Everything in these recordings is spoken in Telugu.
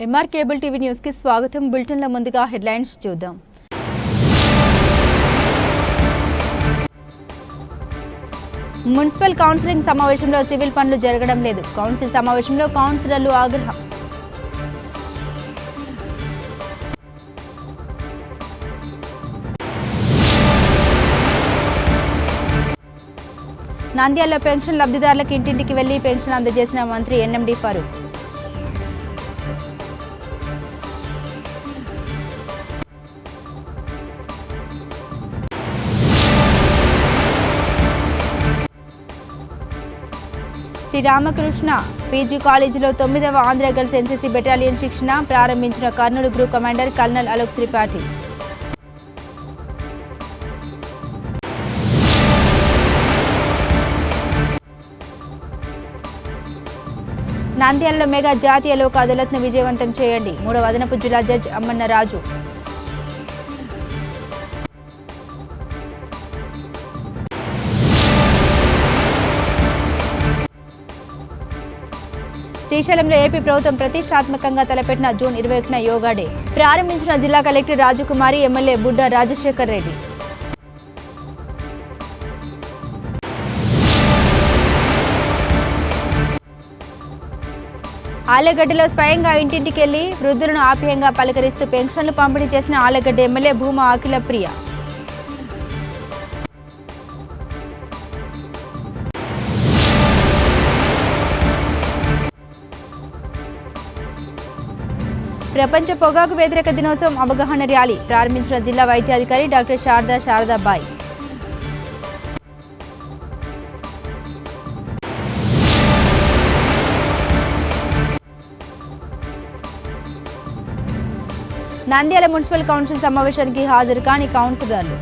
ఎంఆర్ కేబుల్ టీవీ న్యూస్ కి స్వాగతం. బులెటిన్ లో ముందుగా హెడ్లైన్స్ చూద్దాం. మున్సిపల్ కౌన్సిలింగ్ సమావేశంలో సివిల్ పనులు జరగడం లేదు. కౌన్సిల్ సమావేశంలో కౌన్సిలర్లు ఆగ్రహం. నంద్యాలలో పెన్షన్ లబ్ధిదారులకు ఇంటింటికి వెళ్లి పెన్షన్ అందజేసిన మంత్రి ఎన్ఎండి ఫరూక్. శ్రీ రామకృష్ణ పీజీ కాలేజీలో 9వ ఆంధ్ర గర్ల్స్ ఎన్సీసీ బెటాలియన్ శిక్షణ ప్రారంభించిన Kurnool group commander colonel Alok Tripathi. నంద్యాలలో మెగా జాతీయ లోక్ అదాలత్ను విజయవంతం చేయండి. 3వ అదనపు జిల్లా జడ్జి అమ్మన్న రాజు. శ్రీశైలంలో ఏపీ ప్రభుత్వం ప్రతిష్టాత్మకంగా తలపెట్టిన జూన్ 21న యోగా డే ప్రారంభించిన జిల్లా కలెక్టర్ రాజకుమారి, ఎమ్మెల్యే బుడ్డా రాజశేఖర్ రెడ్డి. ఆలగడ్డలో స్వయంగా ఇంటింటికెళ్లి వృద్ధులను ఆప్యాయంగా పలకరిస్తూ పెన్షన్లు పంపిణీ చేసిన ఆలగడ్డ ఎమ్మెల్యే భూమా అఖిల ప్రియ. ప్రపంచ పొగాకు వ్యతిరేక దినోత్సవం అవగాహన ర్యాలీ ప్రారంభించిన జిల్లా వైద్యాధికారి doctor Sharadabai. Nandyal municipal council సమావేశానికి హాజరు కాని కౌన్సిలర్లు.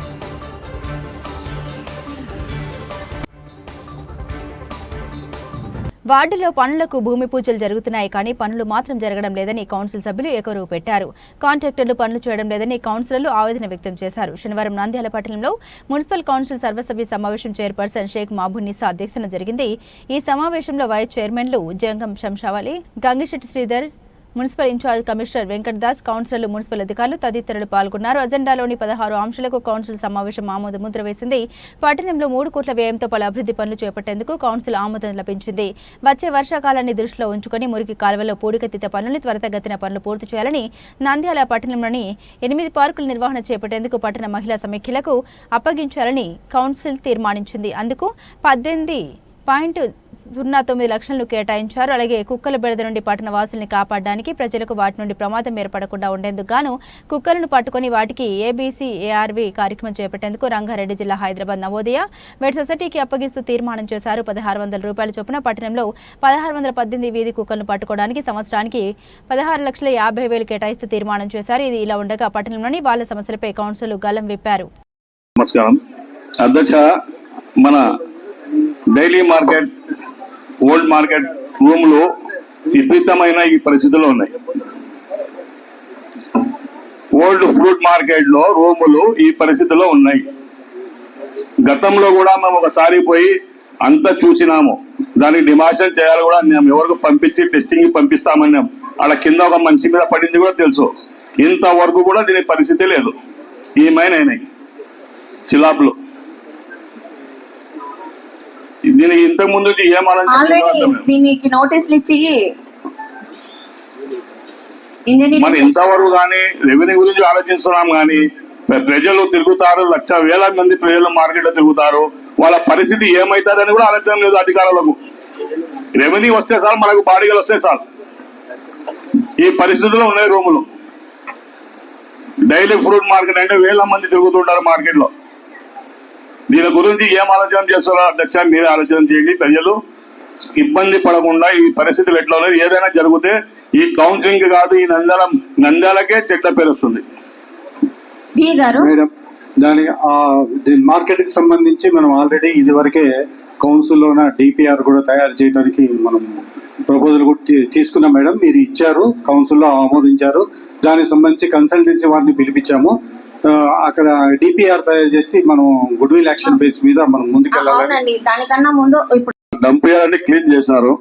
వార్డులో పనులకు భూమి పూజలు జరుగుతున్నాయి, కానీ పనులు మాత్రం జరగడం లేదని కౌన్సిల్ సభ్యులు ఏకరువు పెట్టారు. కాంట్రాక్టర్లు పనులు చేయడం లేదని కౌన్సిలర్లు ఆవేదన వ్యక్తం చేశారు. శనివారం నంద్యాల పట్టణంలో మున్సిపల్ కౌన్సిల్ సర్వసభ్య సమావేశం చైర్పర్సన్ షేక్ మహబూనిసా అధ్యక్షతన జరిగింది. ఈ సమావేశంలో వైస్ చైర్మన్లు Jangam Shamshavali, Gangisetti Sridhar, municipal in charge commissioner Venkatadas, కౌన్సిలర్లు, మున్సిపల్ అధికారులు తదితరులు పాల్గొన్నారు. అజెండాలోని 16 అంశాలకు కౌన్సిల్ సమావేశం ఆమోద ముద్ర వేసింది. పట్టణంలో 3 కోట్ల వ్యయంతో పలు అభివృద్ధి పనులు చేపట్టేందుకు కౌన్సిల్ ఆమోదం లభించింది. వచ్చే వర్షాకాలాన్ని దృష్టిలో ఉంచుకొని మురికి కాలువలో పూడికతీత పనులను త్వరితగతిన పనులు పూర్తి చేయాలని, నంద్యాల పట్టణంలోని 8 పార్కుల నిర్వహణ చేపట్టేందుకు పట్టణ మహిళా సమీక్షలకు అప్పగించాలని కౌన్సిల్ తీర్మానించింది. అందుకు 18.09 లక్షలను కేటాయించారు. అలాగే కుక్కల బెడద నుండి పట్టణ వాసుల్ని కాపాడడానికి, ప్రజలకు వాటి నుండి ప్రమాదం ఏర్పడకుండా ఉండేందుకు గాను కుక్కలను పట్టుకుని వాటికి ABCARV కార్యక్రమం చేపట్టేందుకు రంగారెడ్డి జిల్లా హైదరాబాద్ నవోదయ వెట్ సొసైటీకి అప్పగిస్తూ తీర్మానం చేశారు. 1600 రూపాయల చొప్పున పట్టణంలో 1618 వీధి కుక్కలను పట్టుకోవడానికి సంవత్సరానికి 16,50,000 కేటాయిస్తూ తీర్మానం చేశారు. ఇది ఇలా ఉండగా పట్టణంలోని వాళ్ళ సమస్యలపై కౌన్సిల్ గలం విప్పారు. నమస్కారం అధ్యక్ష, మన డైలీ మార్కెట్, ఓల్డ్ మార్కెట్ రూములు విపరీతమైన ఈ పరిస్థితుల్లో ఉన్నాయి. ఓల్డ్ ఫ్రూట్ మార్కెట్ లో రూములు ఈ పరిస్థితిలో ఉన్నాయి. గతంలో కూడా మేము ఒకసారి పోయి అంతా చూసినాము. దానికి డిమాషన్ చేయాలి కూడా మేము ఎవరికి పంపించి టెస్టింగ్ పంపిస్తామన్నాం. అలా కింద ఒక మంచి మీద పడింది కూడా తెలుసు. ఇంతవరకు కూడా దీని పరిస్థితి లేదు. ఈ మైన్ అయినాయి చిలాపులు. దీనికి ఇంతకు ముందు దీనికి నోటీసులు ఇచ్చి మరి ఇంతవరకు కానీ రెవెన్యూ గురించి ఆలోచిస్తున్నాం. కానీ ప్రజలు తిరుగుతారు, వేల మంది ప్రజలు మార్కెట్ లో తిరుగుతారు. వాళ్ళ పరిస్థితి ఏమైతుందని కూడా ఆలోచన లేదు అధికారులకు. రెవెన్యూ వస్తే సార్, మనకు బాడీలు వస్తే సార్, ఈ పరిస్థితుల్లో ఉన్నాయి రూములు. డైలీ ఫ్రూట్ మార్కెట్ అంటే వేల మంది తిరుగుతుంటారు మార్కెట్ లో. దీని గురించి ఏం ఆలోచన చేస్తారో అధ్యక్ష, మీరే ఆలోచన చేయండి. ప్రజలు ఇబ్బంది పడకుండా ఈ పరిస్థితులు ఎట్లా ఉన్నాయి. ఏదైనా జరిగితే ఈ కౌన్సిలింగ్ కాదు, ఈ నంద్యాలకే చెడ్డ పేరు వస్తుంది. మేడం, దీని మార్కెట్ కి సంబంధించి మనం ఆల్రెడీ ఇది వరకే కౌన్సిల్ లోన DPR కూడా తయారు చేయడానికి మనం ప్రపోజల్ కూడా తీసుకున్నాం మేడం. మీరు ఇచ్చారు, కౌన్సిల్లో ఆమోదించారు. దానికి సంబంధించి కన్సల్టెన్సీ వారిని పిలిపించాము. అక్కడ DPR తయారు చేసి మనం గుడ్ విల్ యాక్షన్ బేస్ మీద మనం ముందుకెళ్ళాలి. దానికన్నా ముందు ఇప్పుడు డంప్ యార్డ్ క్లీన్ చేశారు.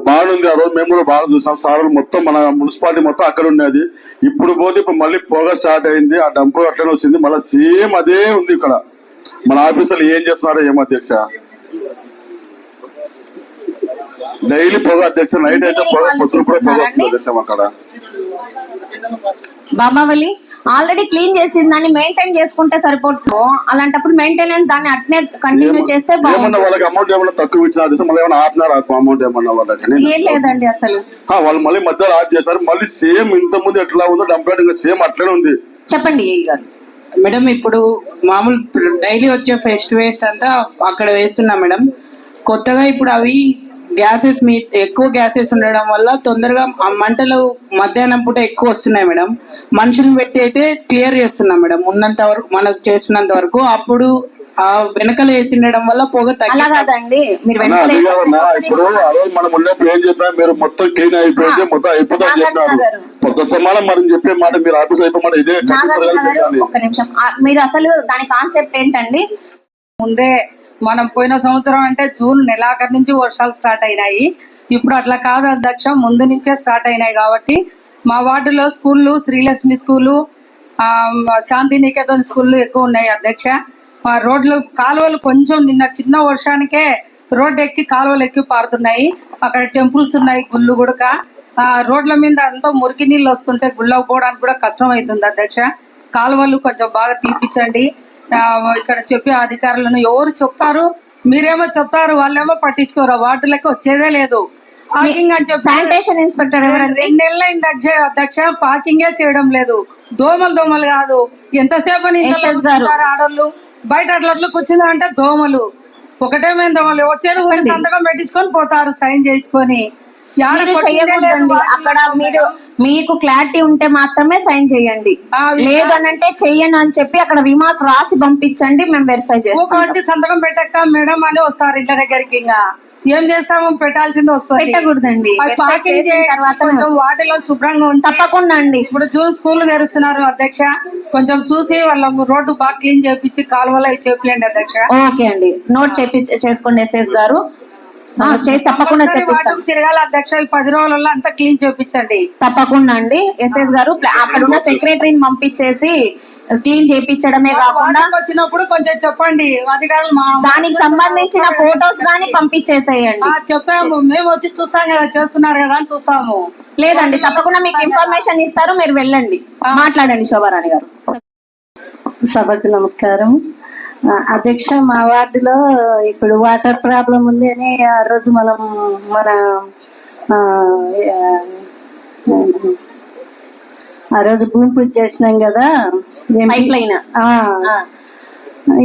బాగుంది. ఆ రోజు మేము కూడా బాగా చూసినాం. సార్ మొత్తం మన మున్సిపాలిటీ మొత్తం అక్కడ ఉండేది. ఇప్పుడు పోతే ఇప్పుడు మళ్ళీ పొగ స్టార్ట్ అయింది. ఆ డంపు అట్లనే వచ్చింది. మళ్ళీ సేమ్ అదే ఉంది ఇక్కడ. మన ఆఫీసర్లు ఏం చేస్తున్నారో ఏమో అధ్యక్ష. డైలీ పొగ అధ్యక్ష. నైట్ అయితే పొగ, పొద్దున కూడా పొగ వస్తుంది అధ్యక్ష అక్కడ. బాబావలి ఆల్రెడీ క్లీన్ చేసింది, దాన్ని మెయింటైన్ చేసుకుంటే సరిపోతుంది. అలాంటప్పుడు మెయింటెనెన్స్ దాన్ని అట్నే కంటిన్యూ చేస్తే ఏమన్నా వాళ్ళకి అమౌంట్ ఏమన్నా తక్కువ ఇచ్చిన అధ్యక్ష. మళ్ళీ ఏమన్నా ఆపినారు అమౌంట్ ఏమన్నా వాళ్ళకి? ఏం లేదండి అసలు. వాళ్ళు మళ్ళీ మధ్యలో ఆఫ్ చేశారు. మళ్ళీ సేమ్ ఇంత ముందు ఎట్లా ఉందో డంప్ ఇంకా సేమ్ అట్లనే ఉంది. చెప్పండి ఏ గారు. మేడం ఇప్పుడు మామూలు డైలీ వచ్చే వేస్ట్ అంతా అక్కడ వేస్తున్నాం మేడం. కొత్తగా ఇప్పుడు అవి గ్యాసెస్ ఎక్కువ గ్యాసెస్ ఉండడం వల్ల తొందరగా ఆ మంటలు మధ్యాహ్నం పూట ఎక్కువ వస్తున్నాయి మేడం. మనుషులు పెట్టి అయితే క్లియర్ చేస్తున్నాం మేడం ఉన్నంత వరకు, మనకు చేసినంత వరకు. అప్పుడు ఆ వెనకలు వేసిండడం వల్ల పొగ అలా కాదండి, మీరు ఇప్పుడు మనం ఉన్నప్పుడు ఏం చెప్పా, మీరు మొత్తం క్లీన్ అయిపోయింది, మొత్తం అయిపోతుంది చెప్పారు. కొత్త సమానం మరి చెప్పే మాట మీరు ఆఫీస్ అయిపోయి మాట ఇదే. ఒక్క నిమిషం, మీరు అసలు దాని కాన్సెప్ట్ ఏంటండి? ముందే మనం పోయిన సంవత్సరం అంటే జూన్ నెలాఖరు నుంచి వర్షాలు స్టార్ట్ అయినాయి. ఇప్పుడు అట్లా కాదు అధ్యక్ష, ముందు నుంచే స్టార్ట్ అయినాయి. కాబట్టి మా వార్డులో స్కూళ్ళు, శ్రీలక్ష్మి స్కూలు, శాంతినికేతన్ స్కూళ్ళు ఎక్కువ ఉన్నాయి అధ్యక్ష. రోడ్లు, కాలువలు కొంచెం నిన్న చిన్న వర్షానికే రోడ్డు ఎక్కి కాలువలు ఎక్కి పారుతున్నాయి. అక్కడ టెంపుల్స్ ఉన్నాయి, గుళ్ళు గుడక. రోడ్ల మీద అంతా మురికి నీళ్ళు వస్తుంటే గుళ్ళకు పోవడానికి కూడా కష్టం అవుతుంది అధ్యక్ష. కాలువలు కొంచెం బాగా తీపిచ్చండి. ఇక్కడ చెప్పే అధికారులను ఎవరు చెప్తారు, మీరేమో చెప్తారు, వాళ్ళేమో పట్టించుకోరు. వార్డులకి వచ్చేదే లేదు. పార్కింగ్ అని చెప్పి శానిటేషన్ ఇన్స్పెక్టర్ ఎవరండి? 2 నెలలైంది అధ్యక్ష, పార్కింగే చేయడం లేదు. దోమలు కాదు, ఎంతసేపు ఆడోళ్ళు బయట అట్లా కూర్చుందా అంటే దోమలు ఒకటేమైంది. దోమలు వచ్చేది సంతకం పెట్టించుకొని పోతారు, సైన్ చేయించుకొని. అక్కడ మీరు మీకు క్లారిటీ ఉంటే మాత్రమే సైన్ చేయండి, లేదనంటే చెయ్యను అని చెప్పి అక్కడ రిమార్క్ రాసి పంపించండి, మేము వెరిఫై చేస్తాం. వచ్చి సంతకం పెట్టక్క మేడం అని వస్తారు ఇంటి దగ్గరికి. ఇంకా ఏం చేస్తాము, పెట్టాల్సింది వస్తుంది. పెట్టకూడదండి, వాటిలో శుభ్రంగా ఉంది. తప్పకుండా అండి. ఇప్పుడు జూన్ స్కూల్ తెరుస్తున్నారు అధ్యక్ష, కొంచెం చూసి వాళ్ళ రోడ్డు బాగా క్లీన్ చేపించి కాలువలు అవి చేపియండి అధ్యక్ష. ఓకే అండి, నోట్ చేసుకోండి ఎస్ఎస్ గారు. తప్పకుండా తిరగాలి అధ్యక్ష. ఈ 10 రోజులలో అంతా క్లీన్ చేయించండి తప్పకుండా అండి. ఎస్ఎస్ గారు అక్కడ ఉన్న సెక్రటరీని పంపించేసి క్లీన్ చేయించడమే కాకుండా వచ్చినప్పుడు కొంచెం చెప్పండి అధికారులు, దానికి సంబంధించిన ఫోటోస్ గానీ పంపించేసేయండి. చెప్తాము, మేము వచ్చి చూస్తాం కదా, చేస్తున్నారు కదా అని చూస్తాము. లేదండి, తప్పకుండా మీకు ఇన్ఫర్మేషన్ ఇస్తారు, మీరు వెళ్ళండి, మాట్లాడండి. శోభారాణి గారు. సభకు నమస్కారం అధ్యక్ష. మా వార్డులో ఇప్పుడు వాటర్ ప్రాబ్లం ఉంది అని ఆ రోజు మనం ఆ రోజు భూమి పూజ చేసినాం కదా, పైప్ లైన్.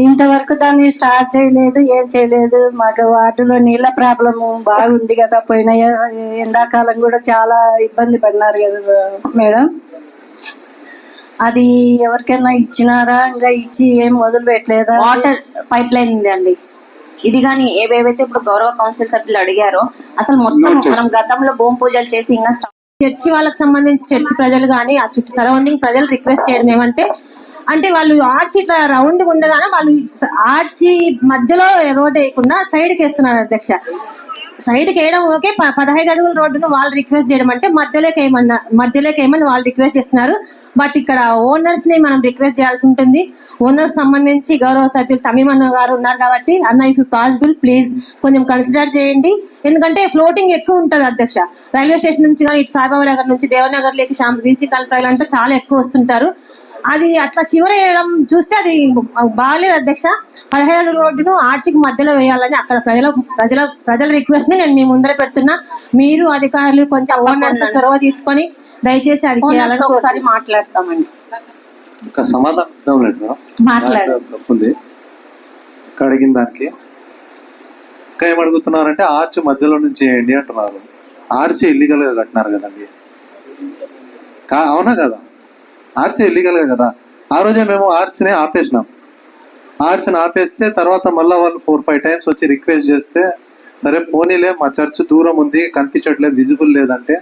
ఇంతవరకు దాన్ని స్టార్ట్ చేయలేదు, ఏం చేయలేదు. మాకు వార్డులో నీళ్ళ ప్రాబ్లం బాగుంది కదా, పోయిన ఎండాకాలం కూడా చాలా ఇబ్బంది పడినారు కదా మేడం. అది ఎవరికైనా ఇచ్చినారా? ఇంకా ఇచ్చి ఏం మొదలు పెట్టలేదా? వాటర్ పైప్ లైన్ ఉంది అండి. ఇది కానీ ఏవేవైతే ఇప్పుడు గౌరవ కౌన్సిల్ సభ్యులు అడిగారో, అసలు మొత్తం మనం గతంలో భూమి పూజలు చేసి ఇంకా చర్చి వాళ్ళకి సంబంధించి చర్చి ప్రజలు కానీ ఆ చుట్టూ సరౌండింగ్ ప్రజలు రిక్వెస్ట్ చేయడం ఏమంటే, వాళ్ళు ఆర్చి ఇట్లా రౌండ్ ఉండగానే వాళ్ళు ఆర్చి మధ్యలో రోడ్ వేయకుండా సైడ్కి వేస్తున్నారు అధ్యక్ష. సైడ్కి వేయడం ఓకే, 15 అడుగుల రోడ్డును వాళ్ళు రిక్వెస్ట్ చేయడం అంటే మధ్యలోకి ఏమని వాళ్ళు రిక్వెస్ట్ చేస్తున్నారు. బట్ ఇక్కడ ఓనర్స్ ని మనం రిక్వెస్ట్ చేయాల్సి ఉంటుంది. ఓనర్స్ సంబంధించి గౌరవ సభ్యులు తమీమన్న గారు ఉన్నారు కాబట్టి, అన్న ఇఫ్ పాసిబుల్ ప్లీజ్ కొంచెం కన్సిడర్ చేయండి. ఎందుకంటే ఫ్లోటింగ్ ఎక్కువ ఉంటుంది అధ్యక్ష. రైల్వే స్టేషన్ నుంచి కానీ ఇటు సాయిబాబా నగర్ నుంచి దేవనగర్ లేక బీసీ కాలనీ అంతా చాలా ఎక్కువ వస్తుంటారు. అది అట్లా చివర వేయడం చూస్తే అది బాగాలేదు అధ్యక్ష. 15 రోడ్డును ఆర్చికి మధ్యలో వేయాలని అక్కడ ప్రజల రిక్వెస్ట్ ని నేను మీ ముందర పెడుతున్నా. మీరు అధికారులు కొంచెం ఓనర్స్ చొరవ తీసుకొని దయచేసి అది చేయాలని ఒకసారి మాట్లాడతామండి. సమాధానం మాట్లాడుతుంది అడిగిన దానికి. ఇంకా ఏం అడుగుతున్నారంటే ఆర్చ్ మధ్యలో నుంచి వేయండి అంటున్నారు. ఆర్చ్ ఇల్లీగల్ గా కట్టినారు కదండి, అవునా కదా? ఆర్చ్ ఇల్లీగల్ గా కదా. ఆ రోజే మేము ఆర్చ్ని ఆపేసినాం. ఆర్చ్ని ఆపేస్తే తర్వాత మళ్ళీ వాళ్ళు 4-5 టైమ్స్ వచ్చి రిక్వెస్ట్ చేస్తే, సరే పోనీలే మా చర్చ్ దూరం ఉంది కనిపించట్లేదు, విజిబుల్ లేదంటే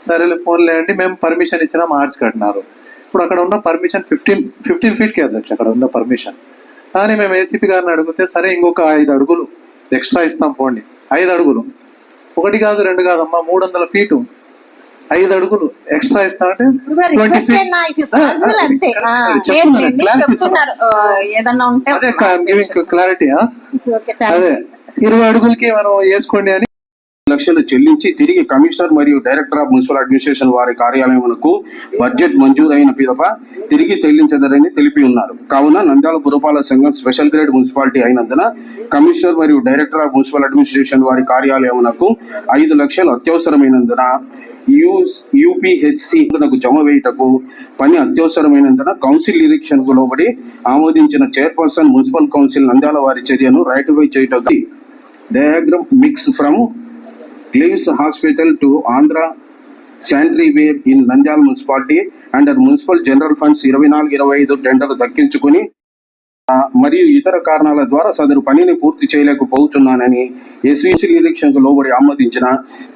సరేలే పోనీలే అండి మేము పర్మిషన్ ఇచ్చినాం, ఆర్చ్ కట్టినారు. ఇప్పుడు అక్కడ ఉన్న పర్మిషన్ 15 ఫీట్కే అధ్యక్ష అక్కడ ఉన్న పర్మిషన్. కానీ మేము ఏసీపీ గారిని అడిగితే సరే ఇంకొక 5 అడుగులు ఎక్స్ట్రా ఇస్తాం పోండి, 5 అడుగులు 1 కాదు 2 కాదమ్మా, 300 ఫీటు 5 అడుగులు ఎక్స్ట్రా ఇస్తామంటే రిక్వెస్ట్ అంతే చెప్తున్నారు ఏదన్నా ఉంటే అదే క్లారిటీ. Okay, thanks. అదే 20 అడుగులకి మనం వేసుకోండి అని లక్షలు చెల్లించి తిరిగి కమిషనర్ మరియు డైరెక్టర్ ఆఫ్ మున్సిపల్ అడ్మినిస్ట్రేషన్ వారి కార్యాలయమునకు బడ్జెట్ మంజూరైన పిదప తిరిగి చెల్లించదరని తెలిపి ఉన్నారు. కావున నంద్యాల పురపాలక సంఘం స్పెషల్ గ్రేడ్ మున్సిపాలిటీ అయినందున కమిషనర్ మరియు డైరెక్టర్ ఆఫ్ మున్సిపల్ అడ్మినిస్ట్రేషన్ వారి కార్యాలయమునకు 5 లక్షలు అత్యవసరమైనందున యూపీహెచ్సి జమ వేయుటకు పని అత్యవసరమైనందున కౌన్సిల్ నిరీక్షణ కు లోబడి ఆమోదించిన చైర్పర్సన్ మున్సిపల్ కౌన్సిల్ నంద్యాల వారి చర్యను రైటిఫై చేయుటకు diagram mix from Clives Hospital to Andhra Sanitary Ware in Nandyal Municipality under Municipal General Funds 24-25 tender దక్కించుకుని మరియు ఇతర కారణాల ద్వారా సదరు పనిని పూర్తి చేయలేకపోతున్నానని ఎస్వీసీ నిరీక్షణకు లోబడి ఆమోదించిన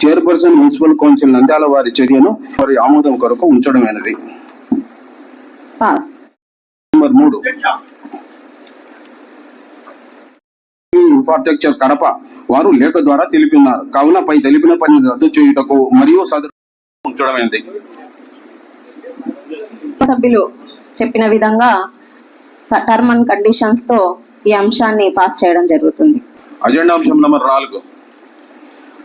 చైర్పర్సన్ మున్సిపల్ కౌన్సిల్ నంద్యాల వారి చర్యను వారి ఆమోదం కొరకు ఉంచడమైనది. నంబర్ 3 ఇన్ఫ్రాస్ట్రక్చర్ కడప వారు లేఖ ద్వారా తెలిపి ఉన్నారు. కావున పై తెలిపిన పని రద్దు చేయుటకు మరియు సదరు ఉంచడమైనది. సభ్యులు చెప్పిన విధంగా టర్మ్ అండ్ కండిషన్స్ తో ఈ అంశాన్ని పాస్ చేయడం జరుగుతుంది. అజెండా అంశం నంబర్ 4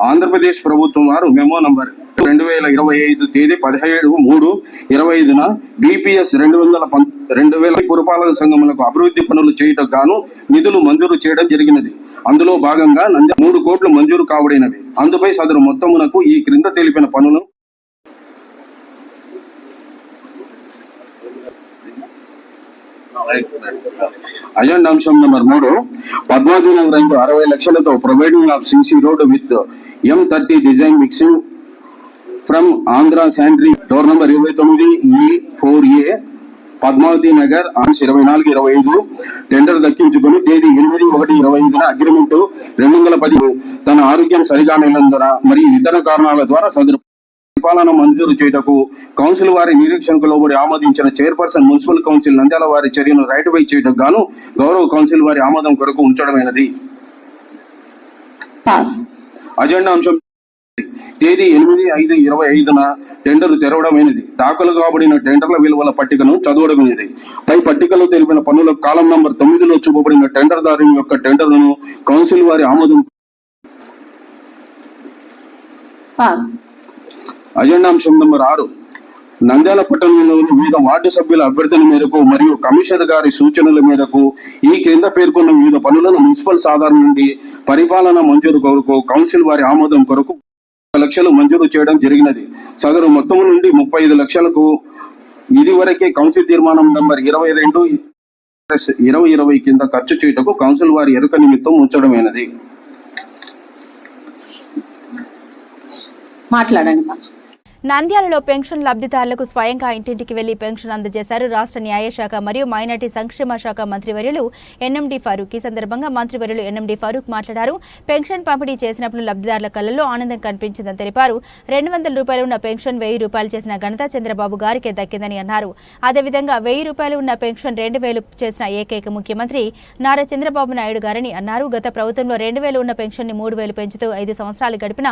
ఆంధ్రప్రదేశ్ ప్రభుత్వం వారు మెమో నంబర్ 2025 తేదీ 17/3/25న BPS 2000 పురపాలక సంఘములకు అభివృద్ధి పనులు చేయుటకు గాను నిధులు మంజూరు చేయడం జరిగినది. అందులో భాగంగా 3 కోట్లు మంజూరు కాబడినవి. అందుపై సదరు మొత్తమునకు ఈ క్రింద తెలిపిన పనులు అజెండా అంశం నంబర్ 3 పద్మావతి నగర్ 60 లక్షలతో providing of CC road with M30 design mixing from Andhra sanitary door number 29E4A Padmavathi Nagar 24-25 tender దక్కించుకుని తేదీ 8/1/25న అగ్రిమెంట్ 210 తన ఆరోగ్యం సరిగా లేనందున మరియు ఇతర కారణాల ద్వారా సదరు పరిపాలన మంజూరు చేయుటకు కౌన్సిల్ వారి నిరీక్షణకు లోబడి ఆమోదించిన చైర్పర్సన్ మున్సిపల్ కౌన్సిల్ నంద్యాల వారి చర్యను రైటిఫై చేయుటకు గాను గౌరవ కౌన్సిల్ వారి ఆమోదం కొరకు ఉంచడమైనది. అజెండా అంశం తేదీ 8/5/25న టెండర్ తెరవడమైనది. దాఖలు కాబడిన టెండర్ల విలువల పట్టికను చదవడమైనది. పై పట్టికలో తెలిపిన పనుల కాలం నంబర్ 9లో చూపబడిన టెండర్ దారుని యొక్క టెండర్లను కౌన్సిల్ వారి ఆమోదం. అజెండా అంశం నంబర్ 6 నంద్యాల పట్టణంలోని వివిధ వార్డు సభ్యుల అభ్యర్థన మేరకు మరియు కమిషనర్ గారి సూచనల మేరకు ఈ క్రింద పేర్కొన్న వివిధ పనులను మున్సిపల్ సాధారణ నుండి పరిపాలన మంజూరు కొరకు కౌన్సిల్ వారి ఆమోదం కొరకు 1 లక్షలు మంజూరు చేయడం జరిగినది. సదరు మొత్తం నుండి 35 లక్షలకు ఇదివరకే కౌన్సిల్ తీర్మానం నంబర్ 22/2020 కింద ఖర్చు చేయుటకు కౌన్సిల్ వారి ఎరుక నిమిత్తం ఉంచడమైనది. మాట్లాడండి. నంద్యాలలో పెన్షన్ లబ్ధిదారులకు స్వయంగా ఇంటింటికి వెళ్లి పెన్షన్ అందజేశారు రాష్ట్ర న్యాయశాఖ మరియు మైనార్టీ సంక్షేమ శాఖ మంత్రివర్యులు ఎన్ఎండి ఫారూక్. ఈ సందర్భంగా మంత్రివర్యులు ఎన్ఎండి ఫారూక్ మాట్లాడారు. పెన్షన్ పంపిణీ చేసినప్పుడు లబ్ధిదారుల కళ్లలో ఆనందం కనిపించిందని తెలిపారు. 200 రూపాయలు ఉన్న పెన్షన్ 1000 రూపాయలు చేసిన ఘనత చంద్రబాబు గారికే దక్కిందని అన్నారు. అదేవిధంగా 1000 రూపాయలు ఉన్న పెన్షన్ 2000 చేసిన ఏకైక ముఖ్యమంత్రి నారా చంద్రబాబు నాయుడు గారని అన్నారు. గత ప్రభుత్వంలో 2000 ఉన్న పెన్షన్ ని 3000 పెంచుతూ 5 సంవత్సరాలు గడిపిన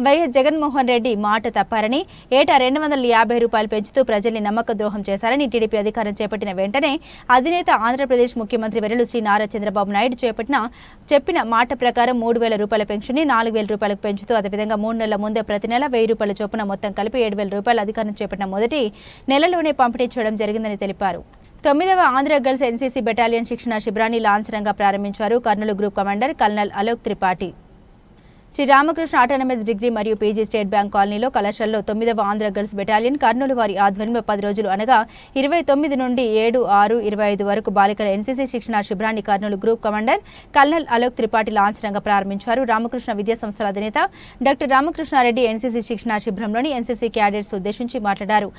వైఎస్ జగన్మోహన్ రెడ్డి మాట తప్పారని, ఏటా 250 రూపాయలు పెంచుతూ ప్రజల్ని నమ్మక ద్రోహం చేశారని, టీడీపీ అధికారం చేపట్టిన వెంటనే అధినేత ఆంధ్రప్రదేశ్ ముఖ్యమంత్రి వర్యులు శ్రీ నారా చంద్రబాబు నాయుడు చెప్పిన మాట ప్రకారం 3000 రూపాయల పెన్షన్ ని 4000 రూపాయలకు పెంచుతూ అదేవిధంగా 3 నెలల ముందే ప్రతి నెల 1000 రూపాయల చొప్పున మొత్తం కలిపి 7000 రూపాయలు అధికారం చేపట్టిన మొదటి నెలలోనే పంపిణీ చేయడం జరిగిందని తెలిపారు. 9వ ఆంధ్ర గర్ల్స్ ఎన్సీసీ బెటాలియన్ శిక్షణ శిబిరాన్ని లాంఛనంగా ప్రారంభించారు Kurnool group commander colonel Alok Tripathi. Sri Ramakrishna autonomous degree మరియు పీజీ స్టేట్ బ్యాంక్ కాలనీలో కళాశాలలో 9వ ఆంధ్ర గర్ల్స్ బెటాలియన్ కర్నూలు వారి ఆధ్వర్యంలో 10 రోజులు అనగా 29 నుండి 7/6/25 వరకు బాలికల ఎన్సీసీ శిక్షణ శిబిరాన్ని Kurnool group commander colonel Alok Tripathi లాంఛనంగా ప్రారంభించారు. రామకృష్ణ విద్యా సంస్థల అధినేత డాక్టర్ రామకృష్ణారెడ్డి ఎన్సీసీ శిక్షణ శిబిరంలోని ఎన్సీసీ క్యాడెట్స్ ఉద్దేశించి మాట్లాడారు.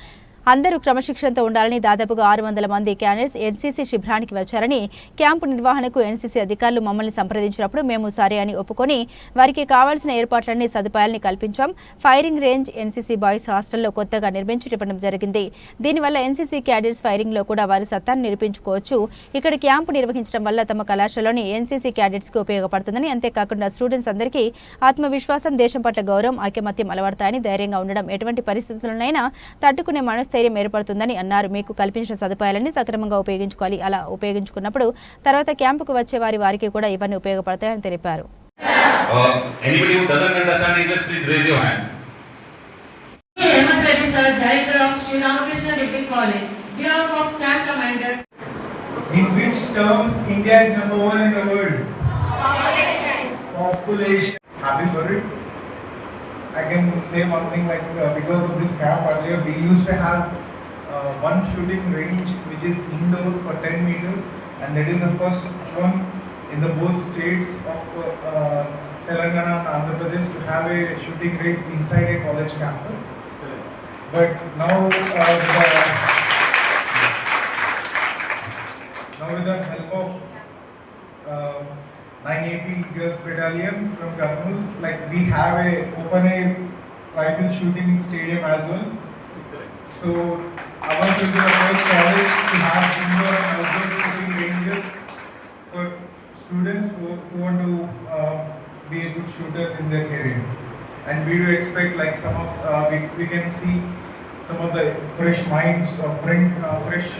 అందరూ క్రమశిక్షణతో ఉండాలని దాదాపుగా 600 మంది క్యాడెట్స్ ఎన్సీసీ శిబిరానికి వచ్చారని, క్యాంపు నిర్వహణకు ఎన్సీసీ అధికారులు మమ్మల్ని సంప్రదించినప్పుడు మేము సరే అని ఒప్పుకొని వారికి కావాల్సిన ఏర్పాట్లన్నీ సదుపాయాలని కల్పించాం. ఫైరింగ్ రేంజ్ ఎన్సీసీ బాయ్స్ హాస్టల్లో కొత్తగా నిర్మించడం జరిగింది. దీనివల్ల ఎన్సీసీ క్యాడెట్స్ ఫైరింగ్ లో కూడా వారి సత్తాను నిరూపించుకోవచ్చు. ఇక్కడ క్యాంపు నిర్వహించడం వల్ల తమ కళాశాలలోని ఎన్సీసీ క్యాడెట్స్ కు ఉపయోగపడుతుందని, అంతేకాకుండా స్టూడెంట్స్ అందరికీ ఆత్మవిశ్వాసం, దేశం పట్ల గౌరవం, ఐకమత్యం అలవడతాయని, ధైర్యంగా ఉండడం, ఎటువంటి పరిస్థితుల్లోనైనా తట్టుకునే మనస్థైర్యం ఏర్పడుతుందని అన్నారు. మీకు కల్పించిన సదుపాయాలన్నీ సక్రమంగా ఉపయోగించుకోవాలి. అలా ఉపయోగించుకున్నప్పుడు తర్వాత క్యాంపుకు వచ్చే వారికి కూడా ఇవన్నీ ఉపయోగపడతాయని తెలిపారు. Anybody who doesn't understand English, please raise your hand. Hemant Reddy sir, Director of Sri Ramakrishna Degree College. Behalf of Camp Commander. In which terms India is number 1 in the world? Population. Happy for it? I can say one thing like because of this camp earlier we used to have one shooting range which is indoor for 10 meters, and that is the first one in the both states of Telangana and Andhra Pradesh to have a shooting range inside a college campus. But now with the help of 9AP Girls Battalion from Karnool, like we have a open air rifle shooting stadium as well. So ours will be the first college to have indoor and outdoor shooting ranges for students who want to be a good shooters in their career. And we do expect like some of we can see some of the fresh minds or fresh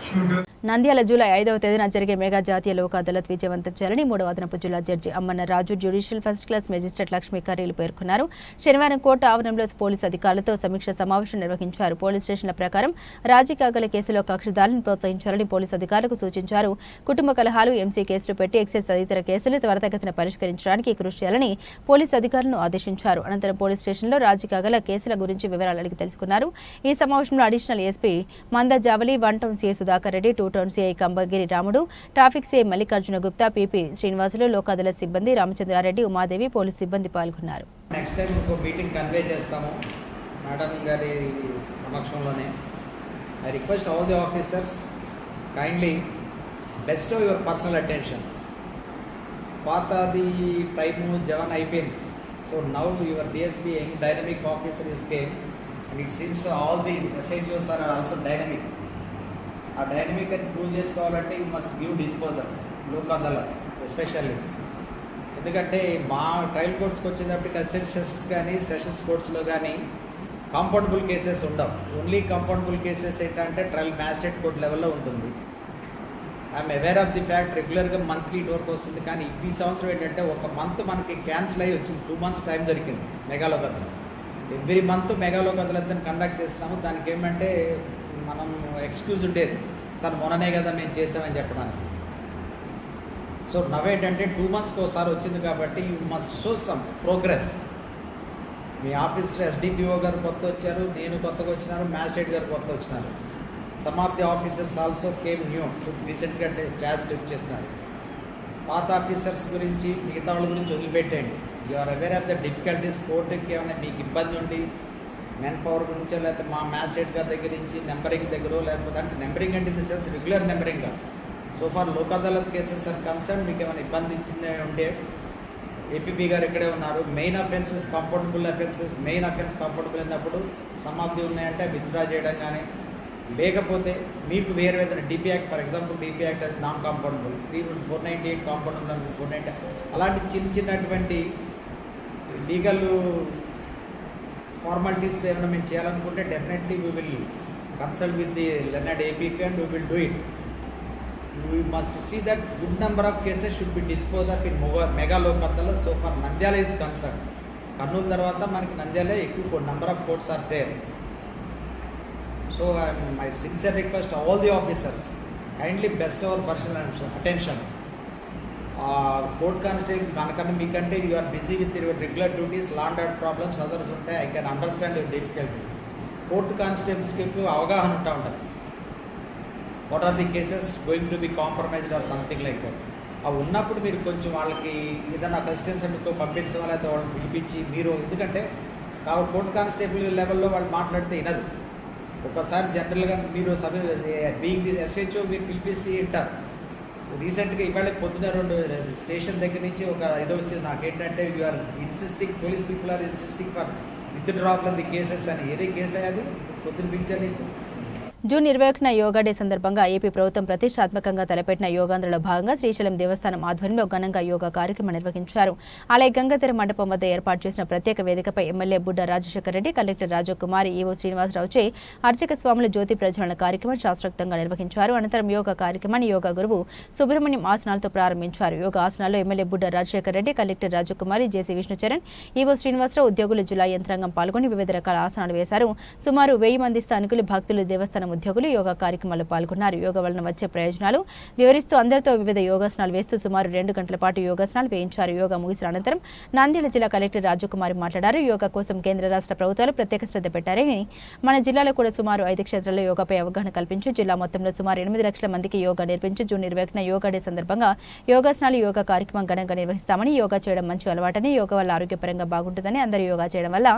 shooters. Nandyal July 5వ తేదీన జరిగే మెగా జాతీయ లోక్ అదాలత్ విజయవంతం చేయాలని 3వ అదనపు జిల్లా judge Ammanna Raju, judicial first class magistrate Lakshmi కర్రీలు పేర్కొన్నారు. శనివారం కోర్టు ఆవరణంలో పోలీసు అధికారులతో సమీక్ష సమావేశం నిర్వహించారు. పోలీస్ స్టేషన్ల ప్రకారం రాజకీయ కేసులో కక్షిదారులను ప్రోత్సహించాలని పోలీసు అధికారులకు సూచించారు. కుటుంబ కలహాలు, ఎంసీ కేసులు పెట్టి ఎక్సైజ్ తదితర కేసులు త్వరితగతిన పరిష్కరించడానికి కృషి చేయాలని పోలీసు అధికారులను ఆదేశించారు. అనంతరం పోలీస్ స్టేషన్లో రాజకీయ కేసుల గురించి వివరాలు అడిగి తెలుసుకున్నారు. ఈ సమావేశంలో additional SP Manda Javali, 1 town CI Sudhakar Reddy, 2 town CI Kambagiri Ramudu, traffic CI Mallikarjuna Gupta, PP Srinivasulu, Lok Adalat సిబ్బంది రామచంద్రారెడ్డి, ఉమాదేవి, పోలీసు సిబ్బంది పాల్గొన్నారు. నెక్స్ట్ టైం ఇంకో మీటింగ్ కన్వే చేస్తాము మేడం గారి సమక్షంలోనే. I request all the officers kindly best your personal attention. పాతది టైము జవాన్ అయిపోయింది. So now your DSP young dynamic officer is came and it seems all the SHOs are also dynamic. ఆ డైనమిక్ అని ప్రూవ్ చేసుకోవాలంటే you must give disposals Lok Adalat especially. ఎందుకంటే మా ట్రయల్ కోర్ట్స్కి వచ్చేటప్పటికి అసెషన్స్ కానీ సెషన్స్ కోర్ట్స్లో కానీ కంఫర్టబుల్ కేసెస్ ఉండవు. ఓన్లీ కంఫర్టబుల్ కేసెస్ ఏంటంటే ట్రయల్ మ్యాజిస్ట్రేట్ కోర్ట్ లెవెల్లో ఉంటుంది. I'm aware of the fact రెగ్యులర్గా మంత్లీ ఇటువరకు వస్తుంది. కానీ ఈ సంవత్సరం ఏంటంటే ఒక మంత్ మనకి క్యాన్సిల్ అయ్యి వచ్చింది. 2 months టైం దొరికింది మెగాలోక్ Adalat. Every month మెగాలోక్ Adalat conduct చేస్తున్నాము. దానికి ఏమంటే మనం ఎక్స్క్యూజ్ ఉండేది, సార్ మొన్ననే కదా మేము చేసామని చెప్పడానికి. సో నవేంటంటే 2 monthsకి ఒకసారి వచ్చింది కాబట్టి you must show some progress. Me officer SDPO గారు కొత్త వచ్చారు, నేను కొత్తగా వచ్చినాను, మ్యాజిస్ట్రేట్ గారు కొత్త వచ్చినారు. Some of the officers also came new, రీసెంట్గా ఛార్జ్ లిఫ్ట్ చేస్తున్నారు. పాత ఆఫీసర్స్ గురించి మిగతా వాళ్ళ గురించి వదిలిపెట్టండి. You are aware of the difficulties. కోర్టుకి ఏమైనా మీకు ఇబ్బంది ఉండి మెన్ పవర్ గురించో లేకపోతే మా మ్యాజిస్ట్రేట్ గారి దగ్గర నుంచి నెంబరింగ్ దగ్గర లేకపోతే అంటే నెంబరింగ్ అంటే in the sense regular numbering. So for Lok Adalat cases are concern మీకు ఏమైనా ఇబ్బంది ఇచ్చింది ఉంటే ఏపీపీ గారు ఇక్కడే ఉన్నారు. Main offences compoundable offences, main offence compoundable అయినప్పుడు సమ్ ఆఫ్ ది ఉన్నాయంటే విత్డ్రా చేయడం కానీ, లేకపోతే మీకు వేరే ఏదైనా DP act for example DP act అది నాన్ కంఫర్టబుల్, 498 కంఫర్టబుల్, 490 అలాంటి చిన్నటువంటి లీగల్ ఫార్మాలిటీస్ ఏమైనా మేము చేయాలనుకుంటే definitely we will consult with the learned APK and we will do it. We must see that good number of cases should be disposed of in mega loc Adala. So far Nandyala is concerned, Karnool తర్వాత మనకి నంద్యాల ఎక్కువ number of courts are there. So my sincere request all the officers, kindly best our personal attention. Court constable మనకన్నా మీకంటే you are busy with your regular duties, law and order problems others ఉంటాయి. I can understand your difficulty. Court కానిస్టేబుల్స్కి ఎక్కువ అవగాహన ఉంటుంది. What are the cases going to be compromised or something like that. అవి ఉన్నప్పుడు మీరు కొంచెం వాళ్ళకి ఏదైనా అసిస్టెన్స్ అంటే పంపించడం లేకపోతే వాళ్ళని పిలిపించి మీరు, ఎందుకంటే కోర్టు కానిస్టేబుల్ లెవెల్లో వాళ్ళు మాట్లాడితే వినదు. ఒకసారి జనరల్గా మీరు బీయింగ్ ది SHO మీరు పిలిపిసి ఉంటారు. రీసెంట్గా ఇవాళ పొద్దున 2 స్టేషన్ దగ్గర నుంచి ఒక ఇదో వచ్చింది నాకేంటంటే you are insisting, police people are insisting for withdraw from the cases అని. ఏదే కేసు అది పొద్దున పిలిచారు నీకు? జూన్ 21న యోగా డే సందర్భంగా ఏపీ ప్రభుత్వం ప్రతిష్టాత్మకంగా తలపెట్టిన యోగాంధ్రలో భాగంగా శ్రీశైలం దేవస్థానం ఆధ్వర్యంలో ఘనంగా యోగా కార్యక్రమం నిర్వహించారు. ఆలయ గంగాధర మండపం వద్ద ఏర్పాటు చేసిన ప్రత్యేక వేదికపై ఎమ్మెల్యే బుడ్డ రాజశేఖర రెడ్డి, కలెక్టర్ రాజకుమారి, ఈవో శ్రీనివాసరావుచే అర్చక స్వాములు జ్యోతి ప్రజ్వలన కార్యక్రమం శాస్త్రోక్తంగా నిర్వహించారు. అనంతరం యోగా కార్యక్రమాన్ని యోగా గురువు సుబ్రహ్మణ్యం ఆసనాలతో ప్రారంభించారు. యోగా ఆసనాల్లో ఎమ్మెల్యే బుడ్డ రాజశేఖర రెడ్డి, కలెక్టర్ రాజకుమారి, జేసీ విష్ణుచరణ్, ఈవో శ్రీనివాసరావు, ఉద్యోగులు, జిల్లా యంత్రాంగం పాల్గొని వివిధ రకాల ఆసనాలు వేశారు. సుమారు 1000 మంది స్థానికులు, భక్తులు, దేవస్థానం ఉద్యోగులు యోగా కార్యక్రమాల్లో పాల్గొన్నారు. యోగా వలన వచ్చే ప్రయోజనాలు వివరిస్తూ అందరితో వివిధ యోగాసనాలు వేస్తూ సుమారు 2 గంటల పాటు యోగాసనాలు వేయించారు. యోగా ముగిసిన అనంతరం నంద్యాల జిల్లా కలెక్టర్ రాజకుమారి మాట్లాడారు. యోగా కోసం కేంద్ర రాష్ట్ర ప్రభుత్వాలు ప్రత్యేక శ్రద్ధ పెట్టారని, మన జిల్లాలో కూడా సుమారు 5 క్షేత్రాల్లో యోగాపై అవగాహన కల్పించి జిల్లా మొత్తంలో సుమారు 8 లక్షల మందికి యోగా నేర్పించి జూన్ 21న యోగా డే సందర్భంగా యోగాసనాలు, యోగా కార్యక్రమం ఘనంగా నిర్వహిస్తామని, యోగా చేయడం మంచి అలవాటని, యోగా వల్ల ఆరోగ్యపరంగా బాగుంటుందని, అందరూ యోగా చేయడం వల్ల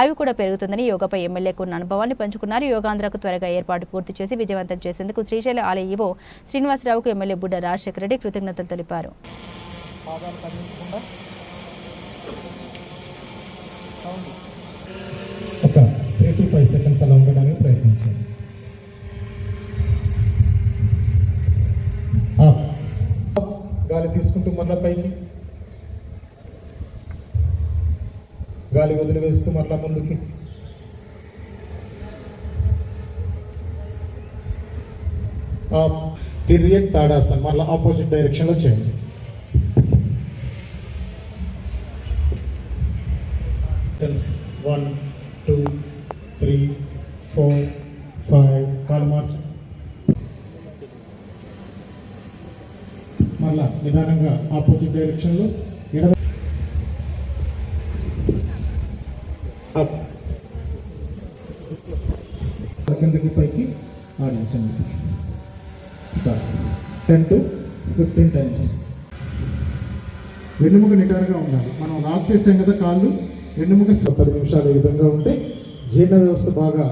ఆయువు కూడా పెరుగుతుందని యోగాపై ఎమ్మెల్యేకు ఉన్న అనుభవాన్ని పంచుకున్నారు. యోగాంధ్రకు త్వరగా ఏర్పాటు పూర్తి చేసి విజయవంతం చేసేందుకు శ్రీశైల ఆలయ ఈవో శ్రీనివాసరావుకు ఎమ్మెల్యే బుడ్డ రాజశేఖర రెడ్డి కృతజ్ఞతలు తెలిపారు. ఒక 3 to 5 సెకండ్స్ అలా ఉండడానికి ప్రయత్నించండి. గాలి తీసుకుంటూ మరలా పైకి, గాలి వదిలివేస్తూ మరలా ముందుకి, తిరిగి తాడాసన్ మరలా ఆపోజిట్ డైరెక్షన్లో చేయండి. టెన్స్ 1 2 3 4 5 కాలు మార్చు. మళ్ళా నిదానంగా ఆపోజిట్ డైరెక్షన్లో కిందకి పైకి ఆడించండి. 10 to 15 టైమ్స్. వెన్నుముక నిటారుగా ఉండాలి. మనం లాక్ చేసాం కదా కాళ్ళు, వెన్నుముక 10 నిమిషాలు ఈ విధంగా ఉంటే జీర్ణ వ్యవస్థ బాగా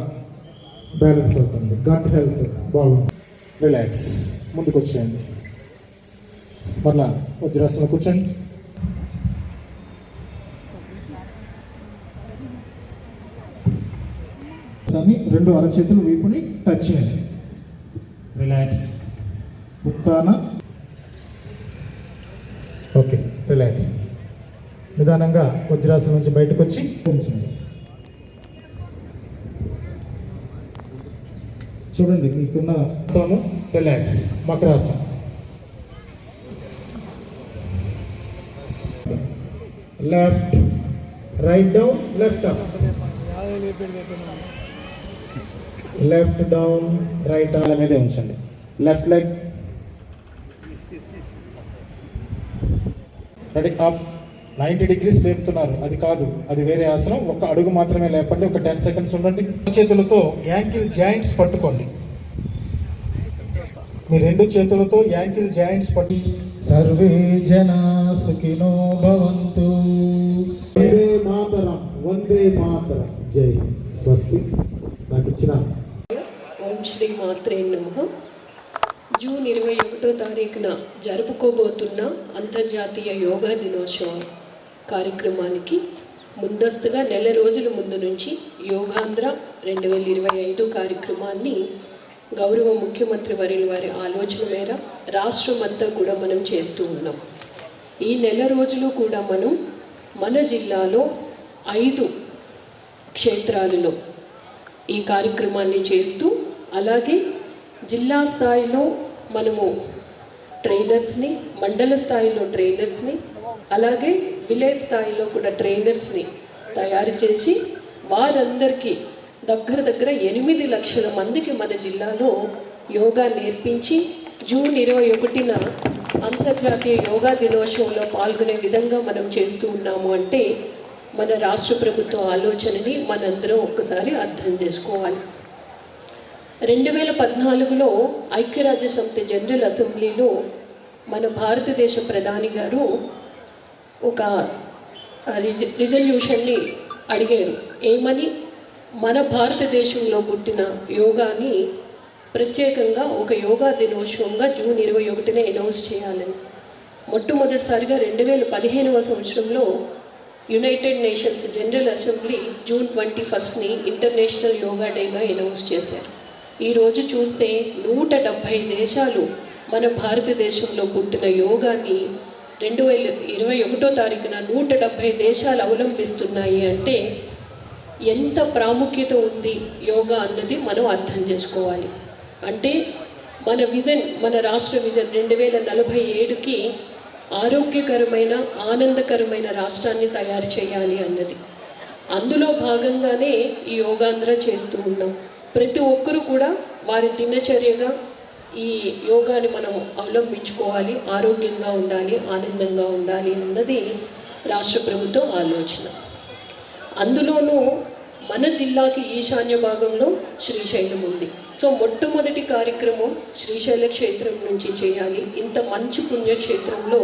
బ్యాలెన్స్ అవుతుంది, గట్ హెల్త్ బాగుంది. రిలాక్స్, ముందుకు వచ్చేయండి. మళ్ళా వజ్రాసనం కూర్చోండి. రెండు అరచేతులు వీపుని టచ్ చేయండి. రిలాక్స్. ఉత్తాన. Okay, relax. నిదానంగా వజ్రాసనం నుంచి బయటకు వచ్చి చూడండి మీకున్న రిలాక్స్. మకరాసనం. Left, right down, left up, left down, right ఆల మీదే ఉంచండి. Left leg, ready up. 90 degrees లేపుతున్నారు, అది కాదు, అది వేరే ఆసనం. ఒక అడుగు మాత్రమే లేపండి. ఒక 10 seconds ఉండండి. చేతులతో యాంకిల్ జాయింట్స్ పట్టుకోండి. మీ 2 చేతులతో యాంకిల్ జాయింట్స్ పట్టి సర్వే జనా సుఖినో భవంతు. వందే మాతరం, వందే మాతరం. జై స్వస్తి. నాకు ఇచ్చిన ఓం శ్రీ మాత్రే నమః. జూన్ 21వ తారీఖున జరుపుకోబోతున్న అంతర్జాతీయ యోగా దినోత్సవం కార్యక్రమానికి ముందస్తుగా నెల రోజుల ముందు నుంచి యోగాంధ్ర 2025 కార్యక్రమాన్ని గౌరవ ముఖ్యమంత్రి వర్యుల వారి ఆలోచన మేర రాష్ట్రం అంతా కూడా మనం చేస్తూ ఉన్నాం. ఈ నెల రోజులు కూడా మనం మన జిల్లాలో 5 క్షేత్రాలలో ఈ కార్యక్రమాన్ని చేస్తూ, అలాగే జిల్లా స్థాయిలో మనము ట్రైనర్స్ని, మండల స్థాయిలో ట్రైనర్స్ని, అలాగే విలేజ్ స్థాయిలో కూడా ట్రైనర్స్ని తయారు చేసి వారందరికీ దగ్గర 8 లక్షల మందికి మన జిల్లాలో యోగా నేర్పించి జూన్ 21న అంతర్జాతీయ యోగా దినోత్సవంలో పాల్గొనే విధంగా మనం చేస్తూ ఉన్నాము అంటే మన రాష్ట్ర ప్రభుత్వ ఆలోచనని మనందరం ఒక్కసారి అర్థం చేసుకోవాలి. 2014లో ఐక్యరాజ్య సమితి జనరల్ అసెంబ్లీలో మన భారతదేశ ప్రధాని గారు ఒక రిజల్యూషన్ని అడిగారు. ఏమని? మన భారతదేశంలో పుట్టిన యోగాని ప్రత్యేకంగా ఒక యోగా దినోత్సవంగా జూన్ 21న అనౌన్స్ చేయాలని మొట్టమొదటిసారిగా 2015వ సంవత్సరంలో United Nations General Assembly June 21ని ఇంటర్నేషనల్ యోగా డేగా అనౌన్స్ చేశారు. ఈరోజు చూస్తే 170 దేశాలు మన భారతదేశంలో పుట్టిన యోగాని 2021వ తారీఖున 170 దేశాలు అవలంబిస్తున్నాయి అంటే ఎంత ప్రాముఖ్యత ఉంది యోగా అన్నది మనం అర్థం చేసుకోవాలి. అంటే మన విజన్, మన రాష్ట్ర విజన్ 2047కి ఆరోగ్యకరమైన ఆనందకరమైన రాష్ట్రాన్ని తయారు చేయాలి అన్నది. అందులో భాగంగానే ఈ యోగాంధ్ర చేస్తూ ఉన్నాం. ప్రతి ఒక్కరూ కూడా వారి దినచర్యగా ఈ యోగాని మనం అవలంబించుకోవాలి, ఆరోగ్యంగా ఉండాలి, ఆనందంగా ఉండాలి అన్నది రాష్ట్ర ప్రభుత్వం ఆలోచన. అందులోనూ మన జిల్లాకి ఈశాన్య భాగంలో శ్రీశైలం ఉంది. సో మొట్టమొదటి కార్యక్రమం శ్రీశైల క్షేత్రం నుంచి చేయాలి. ఇంత మంచి పుణ్యక్షేత్రంలో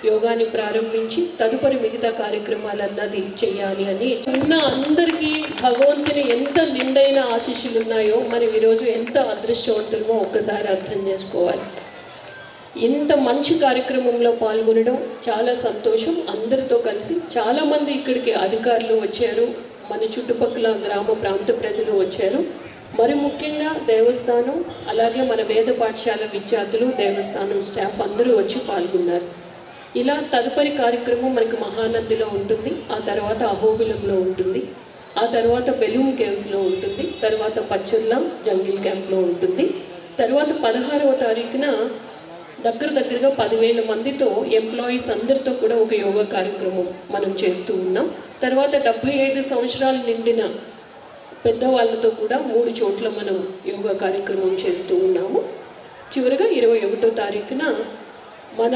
యోగాని ప్రారంభించి తదుపరి మిగతా కార్యక్రమాలు అన్నది చేయాలి అని ఉన్న అందరికీ భగవంతుని ఎంత నిండైన ఆశీస్సులు ఉన్నాయో మనం ఈరోజు ఎంత అదృష్టవంతులమో ఒక్కసారి అర్థం చేసుకోవాలి. ఇంత మంచి కార్యక్రమంలో పాల్గొనడం చాలా సంతోషం. అందరితో కలిసి చాలామంది ఇక్కడికి అధికారులు వచ్చారు, మన చుట్టుపక్కల గ్రామ ప్రాంత ప్రజలు వచ్చారు. మరి ముఖ్యంగా దేవస్థానం, అలాగే మన వేద పాఠశాల విద్యార్థులు, దేవస్థానం స్టాఫ్ అందరూ వచ్చి పాల్గొన్నారు. ఇలా తదుపరి కార్యక్రమం మనకి మహానందిలో ఉంటుంది, ఆ తర్వాత అహోబిలంలో ఉంటుంది, ఆ తర్వాత బెలూమ్ కేవ్స్లో ఉంటుంది, తర్వాత పచ్చర్ల జంగిల్ క్యాంప్లో ఉంటుంది. తర్వాత 16వ తారీఖున దగ్గరగా 10,000 మందితో ఎంప్లాయీస్ అందరితో కూడా ఒక యోగా కార్యక్రమం మనం చేస్తూ ఉన్నాం. తర్వాత 75 సంవత్సరాలు నిండిన పెద్దవాళ్ళతో కూడా 3 చోట్ల మనం యోగా కార్యక్రమం చేస్తూ ఉన్నాము. చివరిగా 21వ తారీఖున మన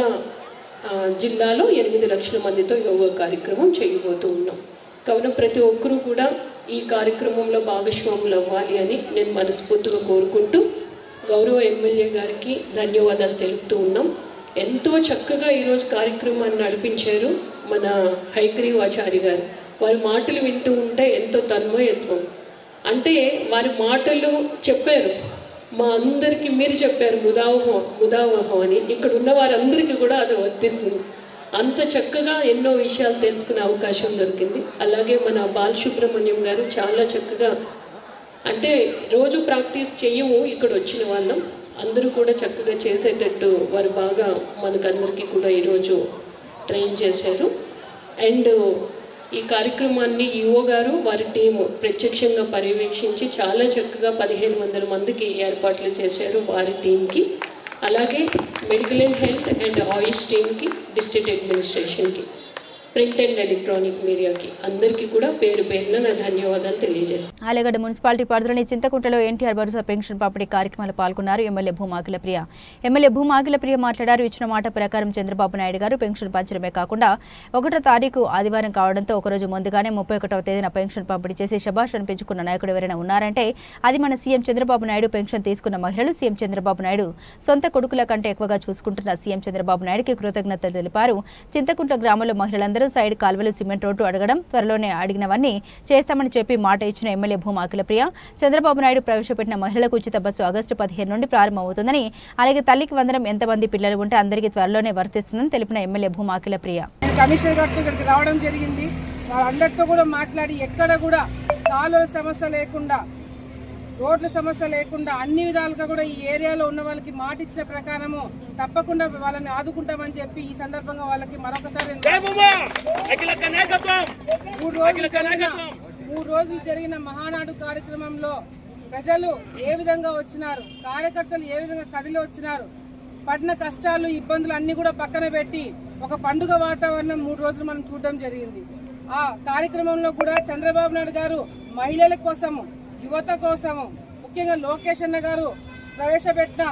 జిల్లాలో 8 లక్షల మందితో యోగా కార్యక్రమం చేయబోతూ ఉన్నాం. కావున ప్రతి ఒక్కరూ కూడా ఈ కార్యక్రమంలో భాగస్వాములు అవ్వాలి అని నేను మనస్ఫూర్తిగా కోరుకుంటూ గౌరవ ఎమ్మెల్యే గారికి ధన్యవాదాలు తెలుపుతూ ఉన్నాం. ఎంతో చక్కగా ఈరోజు కార్యక్రమాన్ని నడిపించారు మన హైగ్రీవాచారి గారు. వారి మాటలు వింటూ ఉంటే ఎంతో తన్మయత్వం. అంటే వారి మాటలు చెప్పారు, మా అందరికీ మీరు చెప్పారు ముదావహం అని. ఇక్కడ ఉన్న వారందరికీ కూడా అది వర్తిస్తుంది. అంత చక్కగా ఎన్నో విషయాలు తెలుసుకునే అవకాశం దొరికింది. అలాగే మన బాలసుబ్రహ్మణ్యం గారు చాలా చక్కగా, అంటే రోజు ప్రాక్టీస్ చెయ్యము, ఇక్కడ వచ్చిన వాళ్ళం అందరూ కూడా చక్కగా చేసేటట్టు వారు బాగా మనకందరికీ కూడా ఈరోజు ట్రైన్ చేశారు. అండ్ ఈ కార్యక్రమాన్ని ఈఓ గారు వారి టీము ప్రత్యక్షంగా పర్యవేక్షించి చాలా చక్కగా 1,500 మందికి ఏర్పాట్లు చేశారు వారి టీంకి. అలాగే మెడికల్ అండ్ హెల్త్ అండ్ ఆయుష్ టీమ్కి, డిస్ట్రిక్ట్ అడ్మినిస్ట్రేషన్కి, ప్రింట్ అండ్ ఎలక్ట్రానిక్ మీడియాకి అందరికీ కూడా పేరు పేరున నా ధన్యవాదాలు తెలియజేస్తాను. ఆలగడ్డ మున్సిపాలిటీ పరిధిలోని చింతకుంటలో ఎన్టీఆర్ భరోసా పెన్షన్ పంపిణీ కార్యక్రమాలు పాల్గొన్నారు ఎమ్మెల్యే భూమా అఖిలప్రియ. ఎమ్మెల్యే భూమా అఖిలప్రియ మాట్లాడారు. ఇచ్చిన మాట ప్రకారం చంద్రబాబు నాయుడు గారు పెన్షన్ పంచడమే కాకుండా 1వ తారీఖు ఆదివారం కావడంతో ఒకరోజు ముందుగానే 31వ తేదీన పెన్షన్ పంపిణీ చేసి శభాష్ అనిపించుకున్న నాయకుడు ఎవరైనా ఉన్నారంటే అది మన సీఎం చంద్రబాబు నాయుడు. పెన్షన్ తీసుకున్న మహిళలు సీఎం చంద్రబాబు నాయుడు సొంత కొడుకుల కంటే ఎక్కువగా చూసుకుంటున్న సీఎం చంద్రబాబు నాయుడుకి కృతజ్ఞతలు తెలిపారు. చింతకుంట్ల గ్రామంలో మహిళలందరూ సైడ్ కాల్వలు, సిమెంట్ రోడ్డు అడగడం, త్వరలోనే అడిగినవన్నీ చేస్తామని చెప్పి మాట ఇచ్చిన ఎమ్మెల్యే భూమా అఖిలప్రియ చంద్రబాబు నాయుడు ప్రవేశపెట్టిన మహిళలకు ఉచిత బస్సు ఆగస్టు 15 నుండి ప్రారంభమవుతుందని, అలాగే తల్లికి వందనం ఎంతమంది పిల్లలు ఉంటే అందరికీ త్వరలోనే వర్తిస్తుందని తెలిపిన ఎమ్మెల్యే భూమా అఖిలప్రియ. కమిషనర్ గారితో ఇక్కడికి రావడం జరిగింది. వాళ్ళందరితో కూడా మాట్లాడి ఎక్కడ కూడా కాలువ సమస్య లేకుండా, రోడ్ల సమస్య లేకుండా అన్ని విధాలుగా కూడా ఈ ఏరియాలో ఉన్న వాళ్ళకి మాట ఇచ్చిన ప్రకారము తప్పకుండా వాళ్ళని ఆదుకుంటామని చెప్పి ఈ సందర్భంగా వాళ్ళకి మరొకసారి 3 రోజులు జరిగిన మహానాడు కార్యక్రమంలో ప్రజలు ఏ విధంగా వచ్చినారు, కార్యకర్తలు ఏ విధంగా కదిలి వచ్చినారు, పడిన కష్టాలు, ఇబ్బందులు అన్ని కూడా పక్కన పెట్టి ఒక పండుగ వాతావరణం 3 రోజులు మనం చూడడం జరిగింది. ఆ కార్యక్రమంలో కూడా చంద్రబాబు నాయుడు గారు మహిళల కోసము, యువత కోసము, ముఖ్యంగా లోకేష్ అన్న గారు ప్రవేశపెట్టిన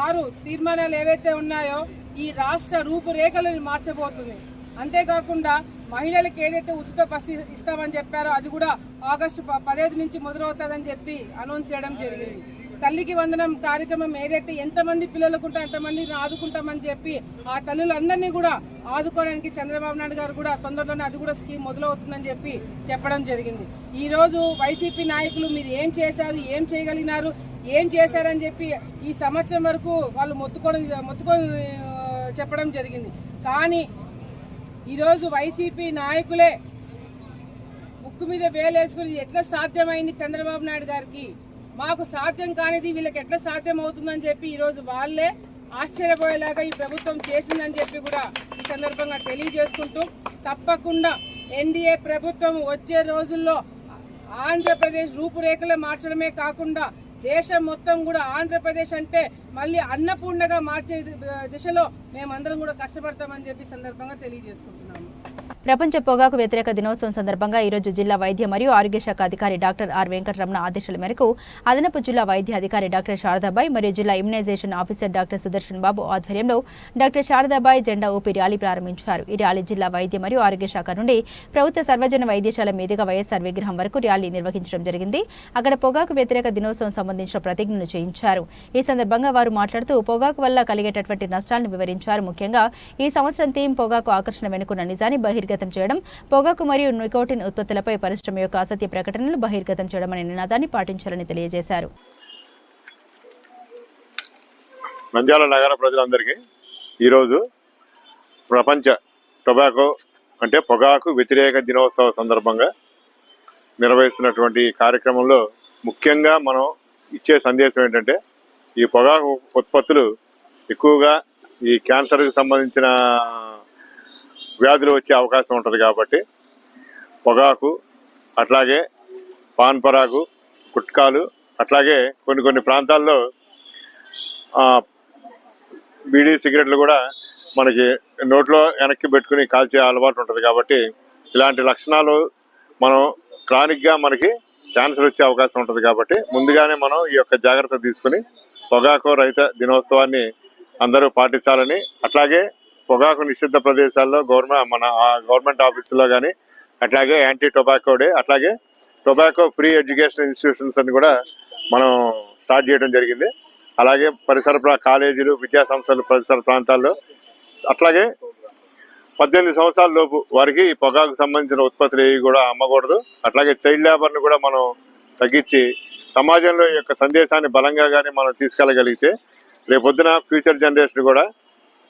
6 తీర్మానాలు ఏవైతే ఉన్నాయో ఈ రాష్ట్ర రూపురేఖలను మార్చబోతుంది. అంతేకాకుండా మహిళలకు ఏదైతే ఉచిత బస్సు ఇస్తామని చెప్పారో అది కూడా ఆగస్టు 15 నుంచి మొదలవుతుందని చెప్పి అనౌన్స్ చేయడం జరిగింది. తల్లికి వందనం కార్యక్రమం ఏదైతే ఎంతమంది పిల్లలకు ఉంటే అంతమందిని ఆదుకుంటామని చెప్పి ఆ తల్లులందరినీ కూడా ఆదుకోవడానికి చంద్రబాబు నాయుడు గారు కూడా తొందరలోనే అది కూడా స్కీమ్ మొదలవుతుందని చెప్పి చెప్పడం జరిగింది. ఈ రోజు వైసీపీ నాయకులు మీరు ఏం చేశారు, ఏం చేయగలిగినారు, ఏం చేశారని చెప్పి ఈ సంవత్సరం వరకు వాళ్ళు మొత్తుకొని చెప్పడం జరిగింది. కానీ ఈరోజు వైసీపీ నాయకులే ముక్కు మీద వేలేసుకుని ఎట్లా సాధ్యమైంది చంద్రబాబు నాయుడు గారికి, మాకు సాధ్యం కానిది వీళ్ళకి ఎట్లా సాధ్యం అవుతుందని చెప్పి ఈరోజు వాళ్ళే ఆశ్చర్యపోయేలాగా ఈ ప్రభుత్వం చేసిందని చెప్పి కూడా ఈ సందర్భంగా తెలియజేసుకుంటూ, తప్పకుండా ఎన్డీఏ ప్రభుత్వం వచ్చే రోజుల్లో ఆంధ్రప్రదేశ్ రూపురేఖలు మార్చడమే కాకుండా దేశం మొత్తం కూడా ఆంధ్రప్రదేశ్ అంటే మళ్ళీ అన్నపూర్ణగా మార్చే దిశలో మేమందరం కూడా కష్టపడతామని చెప్పి సందర్భంగా తెలియజేసుకుంటున్నాము. ప్రపంచ పొగాకు వ్యతిరేక దినోత్సవం సందర్భంగా ఈరోజు జిల్లా వైద్య మరియు ఆరోగ్య శాఖ అధికారి డాక్టర్ ఆర్ వెంకటరమణ ఆదేశాల మేరకు అదనపు జిల్లా వైద్య అధికారి డాక్టర్ శారదాబాయి మరియు జిల్లా ఇమ్యునైజేషన్ ఆఫీసర్ డాక్టర్ సుదర్శన్ బాబు ఆధ్వర్యంలో డాక్టర్ శారదాబాయి జెండా ఊపి ర్యాలీ ప్రారంభించారు. ఈ ర్యాలీ జిల్లా వైద్య మరియు ఆరోగ్య శాఖ నుండి ప్రభుత్వ సర్వజన వైద్యశాల మీదుగా వైఎస్ఆర్ విగ్రహం వరకు ర్యాలీ నిర్వహించడం జరిగింది. అక్కడ పొగాకు వ్యతిరేక దినోత్సవం సంబంధించిన ప్రతిజ్ఞను చేయించారు. ఈ సందర్భంగా వారు మాట్లాడుతూ పొగాకు వల్ల కలిగేటటువంటి నష్టాలను వివరించారు. ముఖ్యంగా ఈ సంవత్సరం థీమ్ పొగాకు ఆకర్షణ వెనుకున్న నిజాన్ని బహిర్గతం చేయడం, పొగాకు మరియు నికోటిన్ ఉత్పత్తులపై పరిశ్రమ యొక్క అసత్య ప్రకటనలు బహిర్గతం చేయడం అనే నినాదాన్ని పాటించాలని తెలియజేశారు. నంద్యాల నగర ప్రజలందరికీ ఈరోజు ప్రపంచ టొబాకో అంటే పొగాకు వ్యతిరేక దినోత్సవ సందర్భంగా నిర్వహిస్తున్నటువంటి కార్యక్రమంలో ముఖ్యంగా మనం ఇచ్చే సందేశం ఏంటంటే, ఈ పొగాకు ఉత్పత్తులు ఎక్కువగా ఈ క్యాన్సర్కి సంబంధించిన వ్యాధులు వచ్చే అవకాశం ఉంటుంది. కాబట్టి పొగాకు, అట్లాగే పాన్ పరాగు, గుట్కాలు, అట్లాగే కొన్ని ప్రాంతాల్లో బీడీ సిగరెట్లు కూడా మనకి నోట్లో వెనక్కి పెట్టుకుని కాల్చే అలవాటు ఉంటుంది. కాబట్టి ఇలాంటి లక్షణాలు మనం క్రానిక్గా మనకి క్యాన్సర్ వచ్చే అవకాశం ఉంటుంది. కాబట్టి ముందుగానే మనం ఈ యొక్క జాగ్రత్త తీసుకుని పొగాకు రహిత దినోత్సవాన్ని అందరూ పాటించాలని, అట్లాగే పొగాకు నిషిద్ధ ప్రదేశాల్లో గవర్నమెంట్ ఆఫీసుల్లో కానీ, అట్లాగే యాంటీ టొబాకో డే, అట్లాగే టొబాకో ఫ్రీ ఎడ్యుకేషన్ ఇన్స్టిట్యూషన్స్ అని కూడా మనం స్టార్ట్ చేయడం జరిగింది. అలాగే పరిసర కాలేజీలు, విద్యా సంస్థలు పరిసర ప్రాంతాల్లో, అట్లాగే 18 సంవత్సరాల లోపు వారికి ఈ పొగాకు సంబంధించిన ఉత్పత్తులు ఏవి కూడా అమ్మకూడదు. అట్లాగే చైల్డ్ లేబర్ని కూడా మనం తగ్గించి సమాజంలో ఈ యొక్క సందేశాన్ని బలంగా కానీ మనం తీసుకెళ్ళగలిగితే రేపొద్దున ఫ్యూచర్ జనరేషన్ కూడా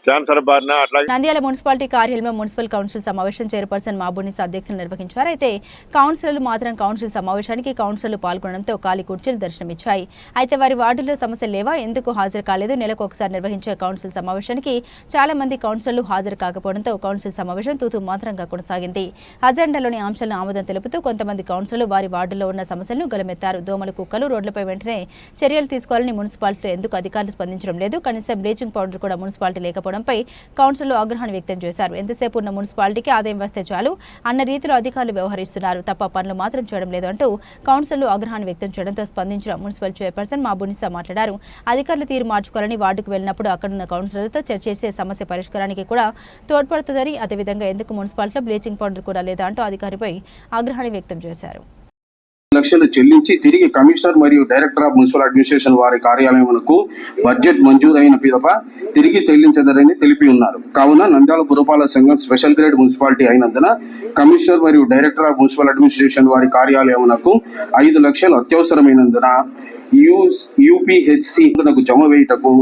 క్యాన్సర్ బారిన. అట్లాగే నంద్యాల మున్సిపాలిటీ కార్యాలయంలో మున్సిపల్ కౌన్సిల్ సమావేశం చైర్పర్సన్ మాబునిసా అధ్యక్షతన నిర్వహించారు. అయితే కౌన్సిలర్లు మాత్రం కౌన్సిల్ సమావేశానికి కౌన్సిలర్లు పాల్గొనడంతో ఖాళీ కుర్చీలు దర్శనమిచ్చాయి. అయితే వారి వార్డుల్లో సమస్యలు లేవా, ఎందుకు హాజరు కాలేదు? నెలకు ఒకసారి నిర్వహించే కౌన్సిల్ సమావేశానికి చాలా మంది కౌన్సిలర్లు హాజరు కాకపోవడంతో కౌన్సిల్ సమావేశం తూతూ మాత్రంగా కొనసాగింది. అజెండాలోని అంశాలను ఆమోదం తెలుపుతూ కొంతమంది కౌన్సిలర్లు వారి వార్డుల్లో ఉన్న సమస్యలను గలమెత్తారు. దోమలు, కుక్కలు రోడ్లపై వెంటనే చర్యలు తీసుకోవాలని మున్సిపాలిటీలో ఎందుకు అధికారులు స్పందించడం లేదు? కనీసం బ్లీచింగ్ పౌడర్ కూడా మున్సిపాలిటీ లేకపోవడం పై కౌన్సిలర్లు ఆగ్రహాన్ని వ్యక్తం చేశారు. ఎంతసేపు ఉన్న మున్సిపాలిటీకి ఆదాయం వస్తే చాలు అన్న రీతిలో అధికారులు వ్యవహరిస్తున్నారు తప్ప పనులు మాత్రం చేయడం లేదు అంటూ కౌన్సిలర్లు ఆగ్రహాన్ని వ్యక్తం చేయడంతో స్పందించిన మున్సిపల్ చైర్పర్సన్ మాబునిసా మాట్లాడారు. అధికారులు తీరు మార్చుకోవాలని, వార్డుకు వెళ్లినప్పుడు అక్కడున్న కౌన్సిలర్లతో చర్చిస్తే సమస్య పరిష్కారానికి కూడా తోడ్పడుతుందని, అదేవిధంగా ఎందుకు మున్సిపాలిటీలో బ్లీచింగ్ పౌడర్ కూడా లేదా అంటూ అధికారిపై ఆగ్రహాన్ని వ్యక్తం చేశారు. లక్షలు చెల్లించి తిరిగి కమిషనర్ మరియు డైరెక్టర్ ఆఫ్ మున్సిపల్ అడ్మినిస్ట్రేషన్ వారి కార్యాలయమునకు బడ్జెట్ మంజూరైన పిదప తిరిగి చెల్లించదరని తెలిపి ఉన్నారు. కావున నంద్యాల పురపాలక సంఘం స్పెషల్ గ్రేడ్ మున్సిపాలిటీ అయినందున కమిషనర్ మరియు డైరెక్టర్ ఆఫ్ మున్సిపల్ అడ్మినిస్ట్రేషన్ వారి కార్యాలయమునకు 5 లక్షలు అత్యవసరమైనందున యూపీహెచ్సి జమ వేయుటకు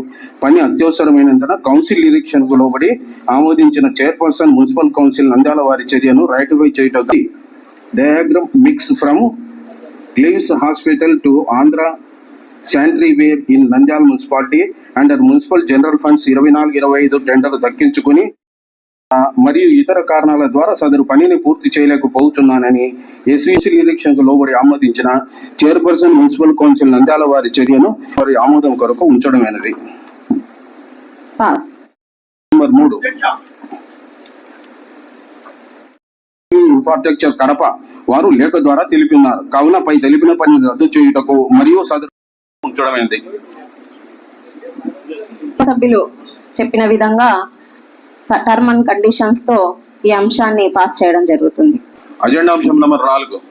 పని అత్యవసరమైనందున కౌన్సిల్ నిరీక్షణ కు లోబడి ఆమోదించిన చైర్పర్సన్ మున్సిపల్ కౌన్సిల్ నంద్యాల వారి చర్యను రైటిఫై చేయుటకు diagram mix from Clives Hospital to Andhra Sanitary Ware in Nandyal Municipality under Municipal General Funds 24-25 tender దక్కించుకుని మరియు ఇతర కారణాల ద్వారా సదరు పనిని పూర్తి చేయలేకపోతున్నానని ఎస్వీసీ నిరీక్షణకు లోబడి ఆమోదించిన చైర్పర్సన్ మున్సిపల్ కౌన్సిల్ నంద్యాల వారి చర్యను వారి ఆమోదం కొరకు ఉంచడమైనది. నంబర్ 3 ఇన్ఫ్రాస్ట్రక్చర్ కడప వారు లేఖ ద్వారా తెలిపినారు. కావున పై తెలిపిన పని రద్దు చేయుటకు మరియు సదరు ఉంచడమైంది. సభ్యులు చెప్పిన విధంగా టర్మ్ అండ్ కండిషన్స్ తో ఈ అంశాన్ని పాస్ చేయడం జరుగుతుంది. అజెండా అంశం నంబర్ 4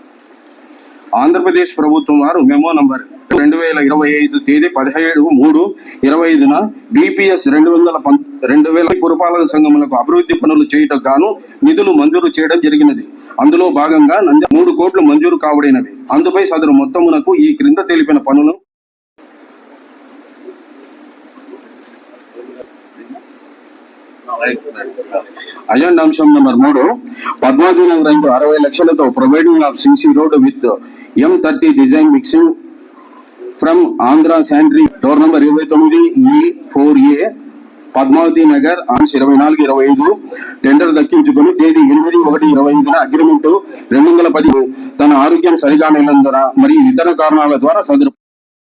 ఆంధ్రప్రదేశ్ ప్రభుత్వం వారు మెమో నంబర్ 2025 తేదీ 17/3/25న BPS 2000 పురపాలక సంఘములకు అభివృద్ధి పనులు చేయటం గాను నిధులు మంజూరు చేయడం జరిగినది. అందులో భాగంగా 3 కోట్లు మంజూరు కావడినవి. అందుపై సదరు మొత్తమునకు ఈ క్రింద తెలిపిన పనులను అజెండా అంశం నెంబర్ 3 పద్మావతినగర్ రైతు 60 లక్షలతో providing of CC road with M30 design mixing from Andhra sanitary door number 29E4A Padmavathi Nagar 24/25 tender దక్కించుకుని తేదీ 8/1/25న అగ్రిమెంట్ 210 తన ఆరోగ్యం సరిగా లేనందున మరియు ఇతర కారణాల ద్వారా సదరు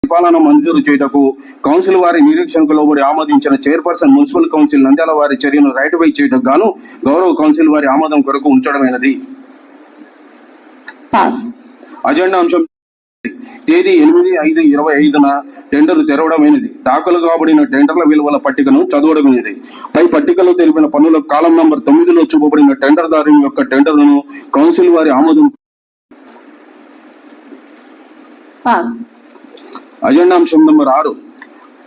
పరిపాలన మంజూరు చేయటకు కౌన్సిల్ వారి నిరీక్షణకు లోబడి ఆమోదించిన చైర్పర్సన్ మున్సిపల్ కౌన్సిల్ నంద్యాల వారి చర్యను రైటిఫై చేయటకు గాను గౌరవ కౌన్సిల్ వారి ఆమోదం కొరకు ఉంచడమైనది. అజెండా అంశం తేదీ 8/5/25న టెండర్ తెరవడమైనది. దాఖలు కాబడిన టెండర్ల విలువల పట్టికను చదవడమైనది. పై పట్టికలో తెలిపిన పన్నుల కాలం నంబర్ 9లో చూపబడిన టెండర్ దారుని యొక్క టెండర్లను కౌన్సిల్ వారి ఆమోదం. అజెండా అంశం నెంబర్ 6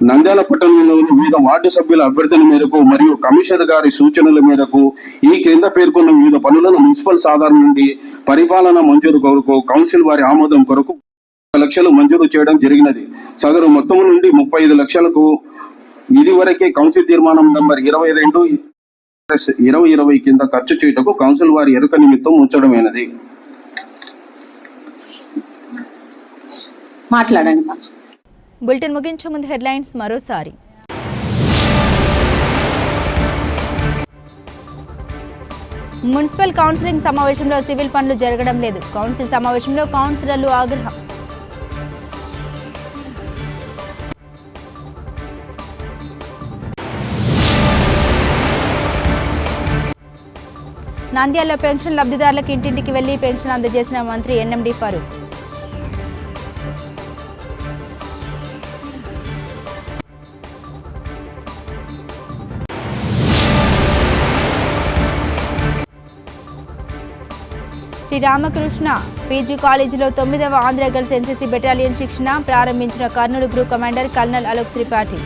నంద్యాల పట్టణంలోని వివిధ వార్డు సభ్యుల అభ్యర్థన మేరకు మరియు కమిషనర్ గారి సూచనల మేరకు ఈ క్రింద పేర్కొన్న వివిధ పనులను మున్సిపల్ సాధారణ నుండి పరిపాలన మంజూరు కొరకు కౌన్సిల్ వారి ఆమోదం కొరకు 1 లక్షలు మంజూరు చేయడం జరిగినది. సదరు మొత్తం నుండి 35 లక్షలకు ఇది వరకే కౌన్సిల్ తీర్మానం నంబర్ 22/2020 కింద ఖర్చు చేయటకు కౌన్సిల్ వారి ఎరుక నిమిత్తం ఉంచడమైనది. మాట్లాడండి. బులెటిన్ ముగించే ముందు హెడ్లైన్స్ మరోసారి. మున్సిపల్ కౌన్సిలింగ్ సమావేశంలో సివిల్ పనులు జరగడం లేదు. కౌన్సిల్ సమావేశంలో కౌన్సిలర్లు ఆగ్రహం. నంద్యాలలో పెన్షన్ లబ్ధిదారులకు ఇంటింటికి వెళ్లి పెన్షన్ అందజేసిన మంత్రి ఎన్ఎండి ఫరూక్. శ్రీరామకృష్ణ పీజీ కాలేజీలో 9వ ఆంధ్ర గర్ల్స్ ఎన్సీసీ బెటాలియన్ శిక్షణ ప్రారంభించిన Kurnool group commander colonel Alok Tripathi.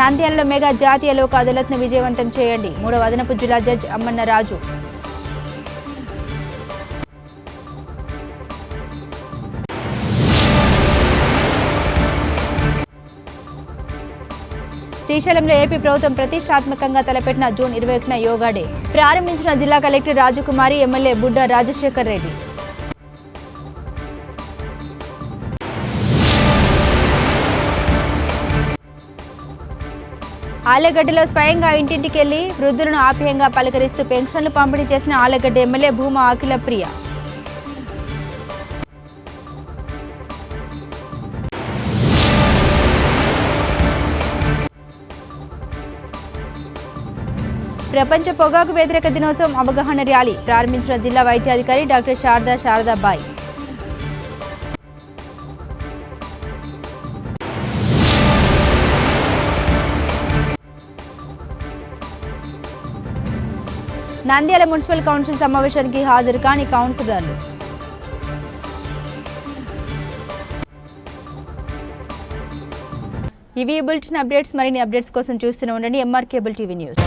నంద్యాలలో మెగా జాతీయ లోక్ అదాలత్ను విజయవంతం చేయండి. 3వ అదనపు జిల్లా జడ్జి అమ్మన్న రాజు. శ్రీశైలంలో ఏపీ ప్రభుత్వం ప్రతిష్టాత్మకంగా తలపెట్టిన జూన్ 21న యోగా డే ప్రారంభించిన జిల్లా కలెక్టర్ రాజకుమారి, ఎమ్మెల్యే బుడ్డ రాజశేఖర్ రెడ్డి. ఆలగడ్డలో స్వయంగా ఇంటింటికెళ్లి వృద్ధులను ఆప్యాయంగా పలకరిస్తూ పెన్షన్లు పంపిణీ చేసిన ఆలగడ్డ ఎమ్మెల్యే భూమా అఖిల ప్రియ. ప్రపంచ పొగాకు వ్యతిరేక దినోత్సవం అవగాహన ర్యాలీ ప్రారంభించిన జిల్లా వైద్యాధికారి doctor Sharadabai. Nandyal municipal council సమావేశానికి హాజరు కాని కౌన్సిలర్లు. ఇవి బులెటిన్ అప్డేట్స్. మరిన్ని అప్డేట్స్ కోసం చూస్తూనే ఉండండి MR కేబుల్ టీవీ న్యూస్.